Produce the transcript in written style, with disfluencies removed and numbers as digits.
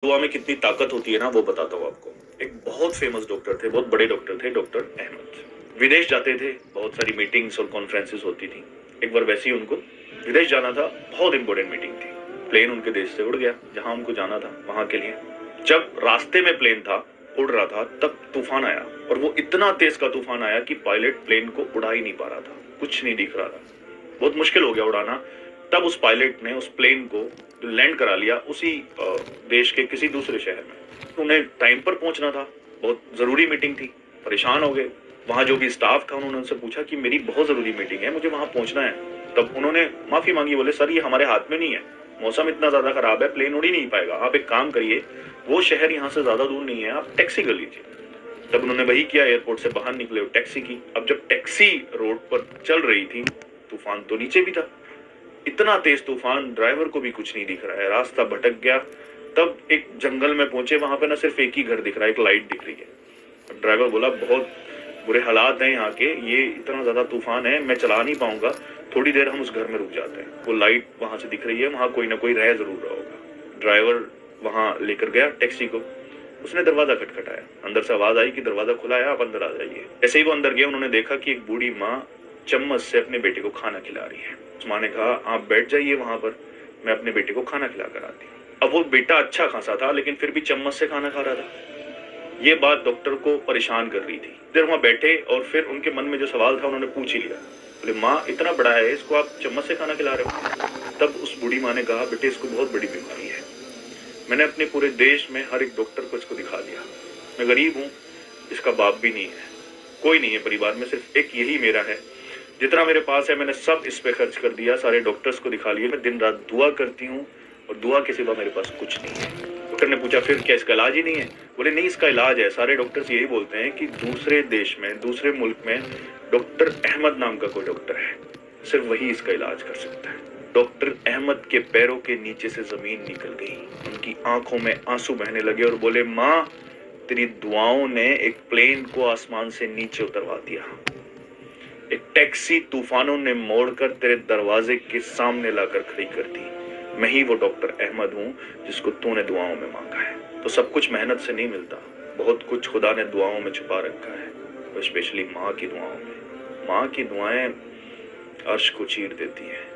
दुआ में कितनी ताकत होती है ना, वो बताता हूँ आपको। एक बहुत फेमस डॉक्टर थे, बहुत बड़े डॉक्टर थे, डॉक्टर अहमद। विदेश जाते थे, बहुत सारी मीटिंग्स और कॉन्फ्रेंसेस होती थी। एक बार वैसे ही उनको विदेश जाना था, बहुत इंपॉर्टेंट मीटिंग थी। प्लेन उनके देश से उड़ गया जहां उनको जाना था, वहां के लिए। जब रास्ते में प्लेन था, उड़ रहा था, तब तूफान आया, और वो इतना तेज का तूफान आया कि पायलट प्लेन को उड़ा ही नहीं पा रहा था, कुछ नहीं दिख रहा था, बहुत मुश्किल हो गया उड़ाना। तब उस पायलट ने उस प्लेन को लैंड करा लिया उसी देश के किसी दूसरे शहर में। उन्हें टाइम पर पहुंचना था, बहुत जरूरी मीटिंग थी, परेशान हो गए। वहां जो भी स्टाफ था उन्होंने उनसे पूछा कि मेरी बहुत जरूरी मीटिंग है, मुझे वहां पहुंचना है। तब उन्होंने माफी मांगी, बोले सर ये हमारे हाथ में नहीं है, मौसम इतना ज्यादा खराब है, प्लेन उड़ ही नहीं पाएगा, आप एक काम करिए, वो शहर यहाँ से ज्यादा दूर नहीं है, आप टैक्सी कर लीजिए। तब उन्होंने वही किया, एयरपोर्ट से बाहर निकले, टैक्सी की। अब जब टैक्सी रोड पर चल रही थी, तूफान तो नीचे भी था, इतना तेज तूफान, ड्राइवर को भी कुछ नहीं दिख रहा है, रास्ता भटक गया। तब एक जंगल में पहुंचे, वहां पे ना सिर्फ एक ही घर दिख रहा है, एक लाइट दिख रही है। ड्राइवर बोला बहुत बुरे हालात हैं यहाँ के, ये इतना ज्यादा तूफान है, मैं चला नहीं पाऊंगा, थोड़ी देर हम उस घर में रुक जाते हैं, वो लाइट वहां से दिख रही है, वहां कोई ना कोई रह जरूर रहा होगा। ड्राइवर वहां लेकर गया टैक्सी को, उसने दरवाजा खटखटाया, अंदर से आवाज आई कि दरवाजा खुला है, आप अंदर आ जाइए। ऐसे ही वो अंदर गया, उन्होंने देखा कि एक बूढ़ी माँ चम्मच से अपने बेटे को खाना खिला रही है। उस माँ ने कहा आप बैठ जाइए वहां पर, मैं अपने बेटे को खाना खिला कर आती हूँ। अब वो बेटा अच्छा खासा था, लेकिन फिर भी चम्मच से खाना खा रहा था। ये बात डॉक्टर को परेशान कर रही थी। देर वहां बैठे और फिर उनके मन में जो सवाल था उन्होंने पूछ ही लिया, बोले माँ इतना बड़ा है, इसको आप चम्मच से खाना खिला रहे हो? तब उस बूढ़ी माँ ने कहा बेटे इसको बहुत बड़ी बीमारी है, मैंने अपने पूरे देश में हर एक डॉक्टर को इसको दिखा दिया, मैं गरीब हूँ, इसका बाप भी नहीं है, कोई नहीं है परिवार में, सिर्फ एक यही मेरा है, जितना मेरे पास है मैंने सब इस पे खर्च कर दिया, सारे डॉक्टर्स को दिखा लिए, मैं दिन रात दुआ करती हूँ और दुआ के सिवा मेरे पास कुछ नहीं है। डॉक्टर ने पूछा फिर क्या इसका इलाज ही नहीं है? बोले नहीं इसका इलाज है, सारे डॉक्टर्स यही बोलते हैं कि दूसरे देश में, दूसरे मुल्क में डॉक्टर अहमद नाम का कोई डॉक्टर है, सिर्फ वही इसका इलाज कर सकता है। डॉक्टर अहमद के पैरों के नीचे से जमीन निकल गई, उनकी आंखों में आंसू बहने लगे और बोले माँ तेरी दुआओं ने एक प्लेन को आसमान से नीचे उतरवा दिया, एक टैक्सी तूफानों ने मोड़कर तेरे दरवाजे के सामने लाकर खड़ी कर दी, मैं ही वो डॉक्टर अहमद हूँ जिसको तूने दुआओं में मांगा है। तो सब कुछ मेहनत से नहीं मिलता, बहुत कुछ खुदा ने दुआओं में छुपा रखा है, तो स्पेशली माँ की दुआओं में। माँ की दुआएं अर्श को चीर देती हैं।